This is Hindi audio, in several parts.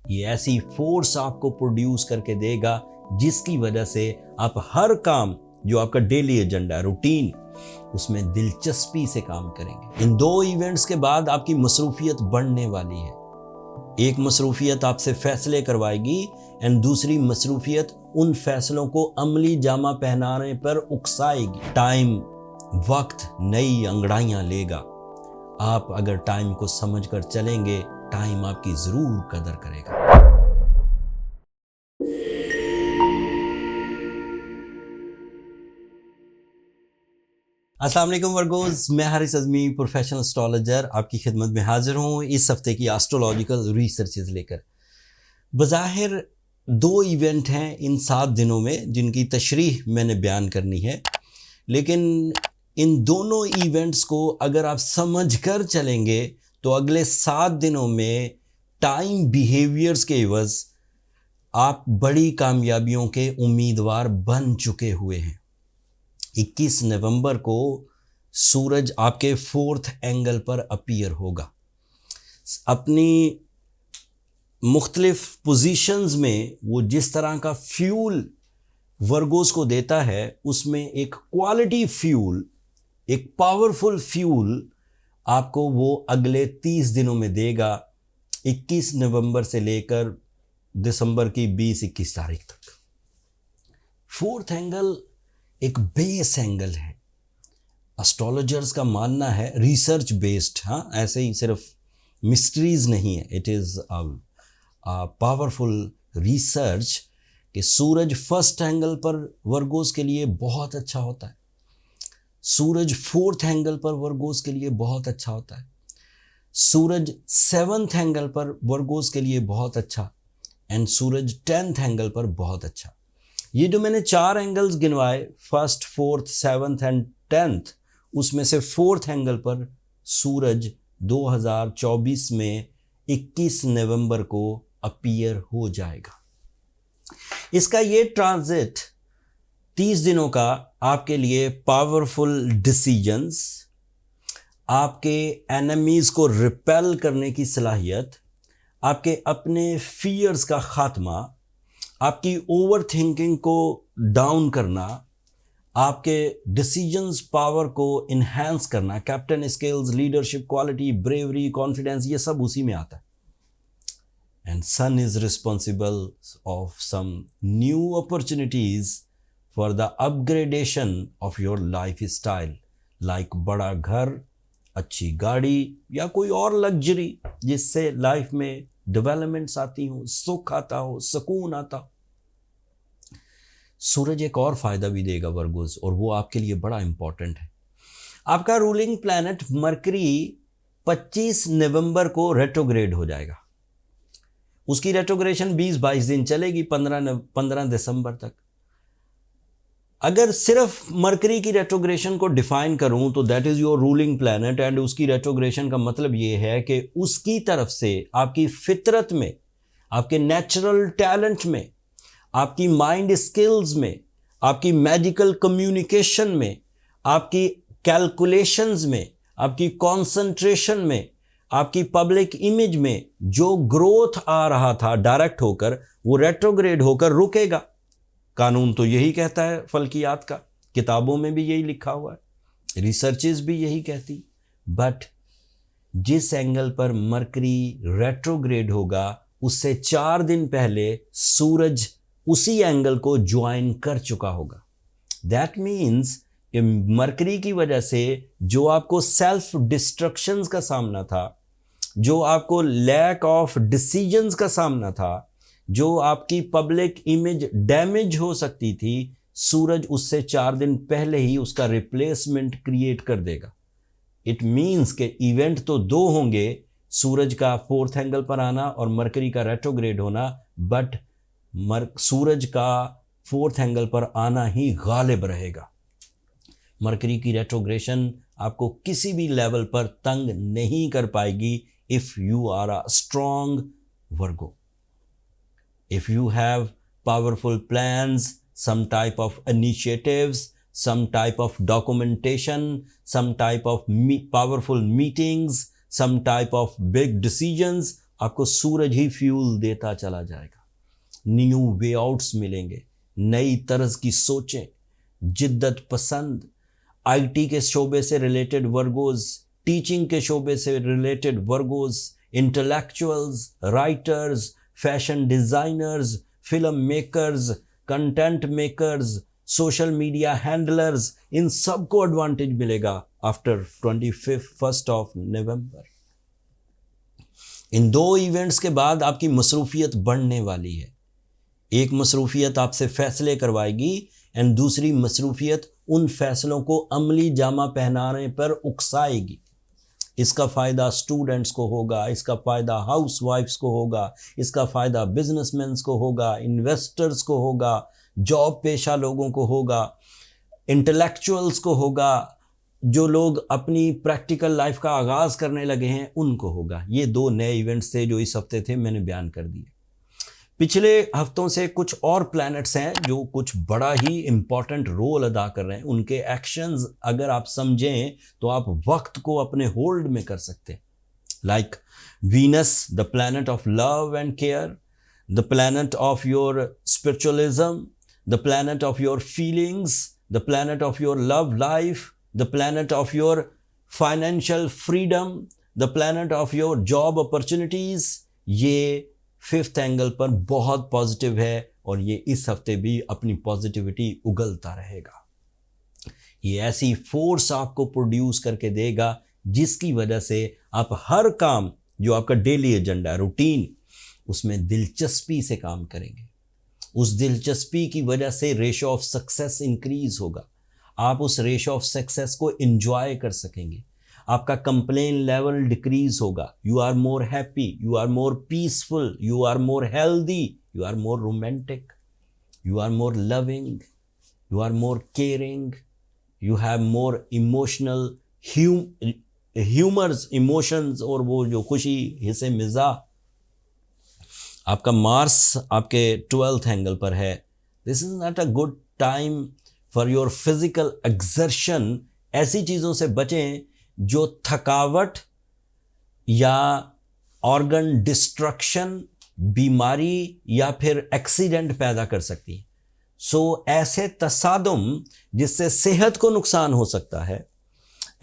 ये ऐसी फोर्स आपको प्रोड्यूस करके देगा जिसकी वजह से आप हर काम जो आपका डेली एजेंडा रूटीन उसमें दिलचस्पी से काम करेंगे। इन दो इवेंट्स के बाद आपकी मसरूफियत बढ़ने वाली है। एक मसरूफियत आपसे फैसले करवाएगी एंड दूसरी मसरूफियत उन फैसलों को अमली जामा पहनाने पर उकसाएगी। टाइम वक्त नई अंगड़ाइयां लेगा। आप अगर टाइम को समझकर चलेंगे, टाइम आपकी जरूर कदर करेगा। अस्सलाम वालेकुम वर्गोज, मैं हारिस अज़मी प्रोफेशनल एस्ट्रोलॉजर आपकी खिदमत में हाजिर हूँ इस हफ्ते की एस्ट्रोलॉजिकल रिसर्चेज लेकर। बज़ाहिर दो इवेंट हैं इन 7 दिनों में जिनकी तशरीह मैंने बयान करनी है, लेकिन इन दोनों इवेंट्स को अगर आप समझ कर चलेंगे तो अगले 7 दिनों में टाइम बिहेवियर्स के एवज़ आप बड़ी कामयाबियों के उम्मीदवार बन चुके हुए हैं। 21 नवंबर को सूरज आपके 4th एंगल पर अपीयर होगा। अपनी मुख्तलिफ पोजीशंस में वो जिस तरह का फ्यूल वर्गोस को देता है, उसमें एक क्वालिटी फ्यूल, एक पावरफुल फ्यूल आपको वो अगले 30 दिनों में देगा, 21 नवंबर से लेकर दिसंबर की 20-21 तारीख तक। 4th एंगल एक बेस एंगल है। एस्ट्रोलॉजर्स का मानना है, रिसर्च बेस्ड, हाँ, ऐसे ही सिर्फ मिस्ट्रीज नहीं है, इट इज़ पावरफुल रिसर्च कि सूरज 1st एंगल पर वर्गोस के लिए बहुत अच्छा होता है, सूरज 4th एंगल पर वर्गोस के लिए बहुत अच्छा होता है, सूरज 7th एंगल पर वर्गोस के लिए बहुत अच्छा, एंड सूरज 10th एंगल पर बहुत अच्छा। ये जो मैंने 4 angles गिनवाए, 1st, 4th, 7th and 10th, उसमें से 4th एंगल पर सूरज 2024 में 21 नवंबर को अपीयर हो जाएगा। इसका ये ट्रांजिट 30 दिनों का आपके लिए पावरफुल डिसीजंस, आपके एनिमीज को रिपेल करने की सलाहियत, आपके अपने फियर्स का खात्मा, आपकी ओवर थिंकिंग को डाउन करना, आपके डिसीजंस पावर को इन्हांस करना, captain skills, leadership quality, bravery, confidence, ये सब उसी में आता है। And sun is responsible of some new opportunities for the upgradation of your life style, like बड़ा घर, अच्छी गाड़ी या कोई और लग्जरी जिससे लाइफ में डेवलपमेंट्स आती हो, सुख आता हो, सुकून आता हो। सूरज एक और फायदा भी देगा वर्गोस, और वो आपके लिए बड़ा इंपॉर्टेंट है। आपका रूलिंग प्लैनेट मरकरी 25 नवंबर को रेट्रोग्रेड हो जाएगा। उसकी रेट्रोग्रेशन 20-22 दिन चलेगी, 15 दिसंबर तक। अगर सिर्फ मरकरी की रेट्रोग्रेशन को डिफाइन करूं तो that is your ruling planet, and उसकी रेट्रोग्रेशन का मतलब ये है कि उसकी तरफ से आपकी फितरत में, आपके नेचुरल टैलेंट में, आपकी माइंड स्किल्स में, आपकी मैजिकल कम्युनिकेशन में, आपकी कैलकुलेशंस में, आपकी कंसंट्रेशन में, आपकी पब्लिक इमेज में जो ग्रोथ आ रहा था डायरेक्ट होकर, वो रेट्रोग्रेड होकर रुकेगा। कानून तो यही कहता है, फल्कियात का, किताबों में भी यही लिखा हुआ है, रिसर्चेस भी यही कहती। बट जिस एंगल पर मरकरी रेट्रोग्रेड होगा उससे 4 दिन पहले सूरज उसी एंगल को ज्वाइन कर चुका होगा। दैट मीन्स कि मरकरी की वजह से जो आपको सेल्फ डिस्ट्रक्शंस का सामना था, जो आपको लैक ऑफ डिसीजंस का सामना था, जो आपकी पब्लिक इमेज डैमेज हो सकती थी, सूरज उससे 4 दिन पहले ही उसका रिप्लेसमेंट क्रिएट कर देगा। इट मीन्स के इवेंट तो 2 होंगे, सूरज का 4th एंगल पर आना और मरकरी का रेट्रोग्रेड होना, बट सूरज का 4th एंगल पर आना ही गालिब रहेगा। मरकरी की रेट्रोग्रेशन आपको किसी भी लेवल पर तंग नहीं कर पाएगी if you are a strong Virgo. If you have powerful plans, some type of initiatives, some type of documentation, some type of powerful meetings, some type of big decisions, आपको सूरज ही फ्यूल देता चला जाएगा। न्यू वे आउट्स मिलेंगे, नई तर्ज की सोचें, जिद्दत पसंद, आईटी के शोबे से रिलेटेड वर्गोज, टीचिंग के शोबे से रिलेटेड वर्गोज, intellectuals, writers, fashion designers, film makers, content makers, social media handlers, इन सबको एडवांटेज मिलेगा आफ्टर 25 ऑफ नवंबर। इन 2 इवेंट्स के बाद आपकी मसरूफियत बढ़ने वाली है। एक मसरूफियत आपसे फैसले करवाएगी एंड दूसरी मसरूफियत उन फैसलों को अमली जामा पहनाने पर उकसाएगी। इसका फ़ायदा स्टूडेंट्स को होगा, इसका फ़ायदा हाउस वाइफ्स को होगा, इसका फ़ायदा बिजनेसमैन को होगा, इन्वेस्टर्स को होगा, जॉब पेशा लोगों को होगा, इंटेलेक्चुअल्स को होगा, जो लोग अपनी प्रैक्टिकल लाइफ का आगाज़ करने लगे हैं उनको होगा। ये 2 नए इवेंट्स थे जो इस हफ्ते थे, मैंने बयान कर दिए। पिछले हफ्तों से कुछ और प्लैनेट्स हैं जो कुछ बड़ा ही इम्पॉर्टेंट रोल अदा कर रहे हैं। उनके एक्शंस अगर आप समझें तो आप वक्त को अपने होल्ड में कर सकते हैं। Like Venus, the planet of love and care, the planet of your spiritualism, the planet of your feelings, the planet of your love life, the planet of your financial freedom, the planet of your job opportunities. ये 5th एंगल पर बहुत पॉजिटिव है और ये इस हफ्ते भी अपनी पॉजिटिविटी उगलता रहेगा। ये ऐसी फोर्स आपको प्रोड्यूस करके देगा जिसकी वजह से आप हर काम जो आपका डेली एजेंडा है, रूटीन, उसमें दिलचस्पी से काम करेंगे। उस दिलचस्पी की वजह से रेशो ऑफ सक्सेस इंक्रीज होगा। आप उस रेशो ऑफ सक्सेस को एंजॉय कर सकेंगे। आपका कंप्लेन लेवल डिक्रीज होगा। You are more happy, you are more peaceful, you are more healthy, you are more romantic, you are more loving, you are more caring, you have more emotional humours, emotions, और वो जो खुशी, हिस्से मिजा। आपका मार्स आपके 12th एंगल पर है। This is not a good time for your physical exertion. ऐसी चीज़ों से बचें जो थकावट या ऑर्गन डिस्ट्रक्शन, बीमारी या फिर एक्सीडेंट पैदा कर सकती है। सो ऐसे तसादुम जिससे सेहत को नुकसान हो सकता है,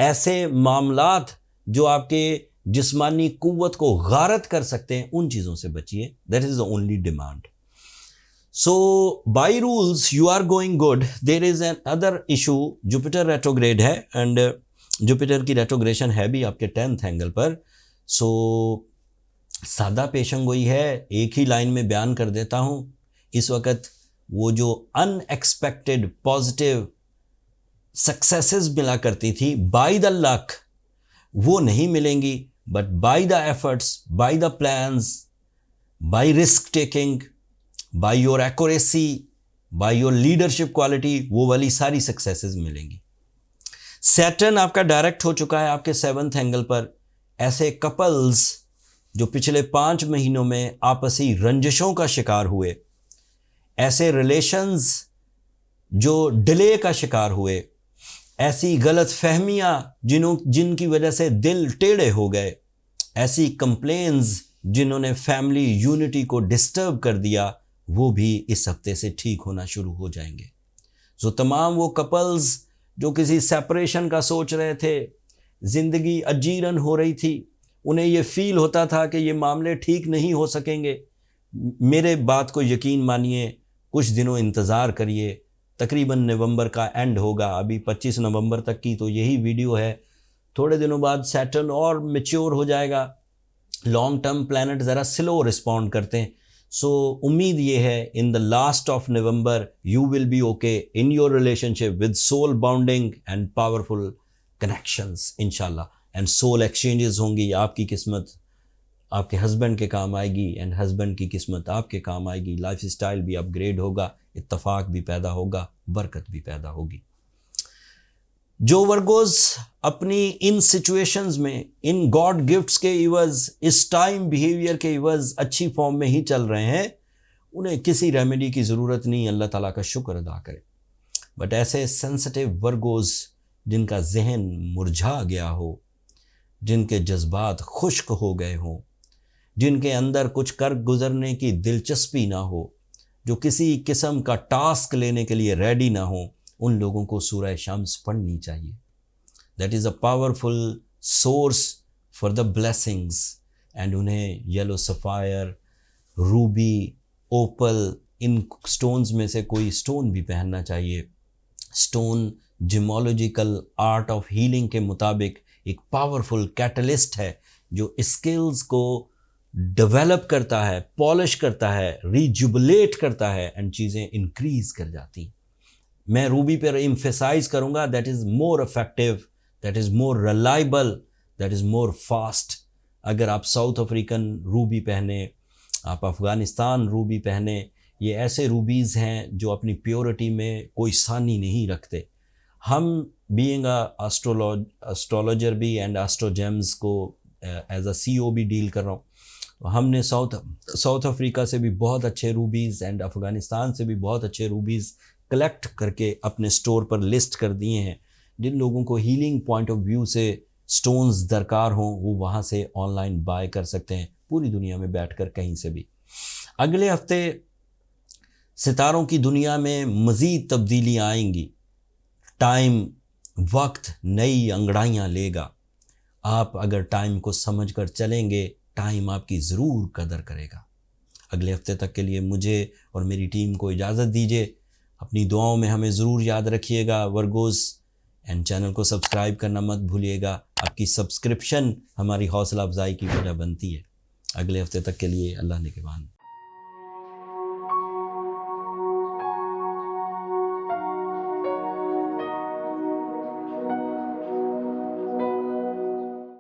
ऐसे मामलात जो आपके जिस्मानी कुव्वत को गारत कर सकते हैं, उन चीज़ों से बचिए। That is the only demand. So by rules you are going good. There is another issue, Jupiter retrograde है एंड जुपिटर की रेट्रोग्रेशन है भी आपके 10th एंगल पर। सो सादा पेशंगोई है, एक ही लाइन में बयान कर देता हूँ। इस वक्त वो जो अनएक्सपेक्टेड पॉजिटिव सक्सेसेस मिला करती थी बाय द लक, वो नहीं मिलेंगी, but by the efforts, by the plans, by risk taking, by your accuracy, by your leadership quality, वो वाली सारी सक्सेसेस मिलेंगी। सैटर्न आपका डायरेक्ट हो चुका है आपके 7th एंगल पर। ऐसे कपल्स जो पिछले 5 महीनों में आपसी रंजिशों का शिकार हुए, ऐसे रिलेशंस जो डिले का शिकार हुए, ऐसी गलत फहमियाँ जिनकी वजह से दिल टेढ़े हो गए, ऐसी कंप्लेन्स जिन्होंने फैमिली यूनिटी को डिस्टर्ब कर दिया, वो भी इस हफ्ते से ठीक होना शुरू हो जाएंगे। सो तमाम वो कपल्स जो किसी सेपरेशन का सोच रहे थे, ज़िंदगी अजीरन हो रही थी, उन्हें ये फील होता था कि ये मामले ठीक नहीं हो सकेंगे, मेरे बात को यकीन मानिए, कुछ दिनों इंतज़ार करिए। तकरीबन नवंबर का एंड होगा, अभी 25 नवंबर तक की तो यही वीडियो है। थोड़े दिनों बाद सैटर्न और मैच्योर हो जाएगा। लॉन्ग टर्म प्लैनेट ज़रा स्लो रिस्पॉन्ड करते हैं। सो उम्मीद ये है in the last of November you will be okay in your relationship with soul bonding and powerful connections इंशाल्लाह। एंड सोल एक्सचेंजेस होंगी, आपकी किस्मत आपके हस्बैंड के काम आएगी एंड हस्बैंड की किस्मत आपके काम आएगी। लाइफ स्टाइल भी अपग्रेड होगा, इत्तफाक भी पैदा होगा, बरकत भी पैदा होगी। जो वर्गोज अपनी इन सिचुएशंस में, इन गॉड गिफ्ट्स के इवज, इस टाइम बिहेवियर के इवज अच्छी फॉर्म में ही चल रहे हैं, उन्हें किसी रेमेडी की ज़रूरत नहीं, अल्लाह ताला का शुक्र अदा करें। बट ऐसे सेंसिटिव वर्गोज जिनका जहन मुरझा गया हो, जिनके जज्बात खुश्क हो गए हों, जिनके अंदर कुछ कर गुजरने की दिलचस्पी ना हो, जो किसी किस्म का टास्क लेने के लिए रेडी ना हो, उन लोगों को सूरह शम्स पढ़नी चाहिए। That is a powerful source for the blessings. And उन्हें येलो सफ़ायर, रूबी, ओपल, इन स्टोन्स में से कोई स्टोन भी पहनना चाहिए। स्टोन जिमोलॉजिकल आर्ट ऑफ हीलिंग के मुताबिक एक पावरफुल कैटलिस्ट है जो स्किल्स को डेवलप करता है, पॉलिश करता है, रिजुबलेट करता है एंड चीज़ें इंक्रीज कर जाती। मैं रूबी पर एम्फेसाइज करूँगा, that is more effective, that is more reliable, that is more fast. अगर आप साउथ अफ्रीकन रूबी पहने, आप अफ़गानिस्तान रूबी पहने, ये ऐसे रूबीज़ हैं जो अपनी प्योरिटी में कोई सानी नहीं रखते। हम बीइंग एस्ट्रोलॉजर भी एंड एस्ट्रोजेम्स को एज अ CEO भी डील कर रहा हूँ। हमने साउथ अफ्रीका से भी बहुत अच्छे रूबीज़ एंड अफ़गानिस्तान से भी बहुत अच्छे रूबीज़ कलेक्ट करके अपने स्टोर पर लिस्ट कर दिए हैं। जिन लोगों को हीलिंग पॉइंट ऑफ व्यू से स्टोन्स दरकार हों वो वहाँ से ऑनलाइन बाय कर सकते हैं, पूरी दुनिया में बैठकर कहीं से भी। अगले हफ्ते सितारों की दुनिया में मज़ीद तब्दीलियाँ आएंगी। टाइम, वक्त नई अंगड़ाइयाँ लेगा। आप अगर टाइम को समझ कर चलेंगे, टाइम आपकी ज़रूर कदर करेगा। अगले हफ्ते तक के लिए मुझे और मेरी टीम को इजाज़त दीजिए। अपनी दुआओं में हमें ज़रूर याद रखिएगा वर्गोज़, एंड चैनल को सब्सक्राइब करना मत भूलिएगा। आपकी सब्सक्रिप्शन हमारी हौसला अफजाई की वजह बनती है। अगले हफ्ते तक के लिए अल्लाह निगहबान।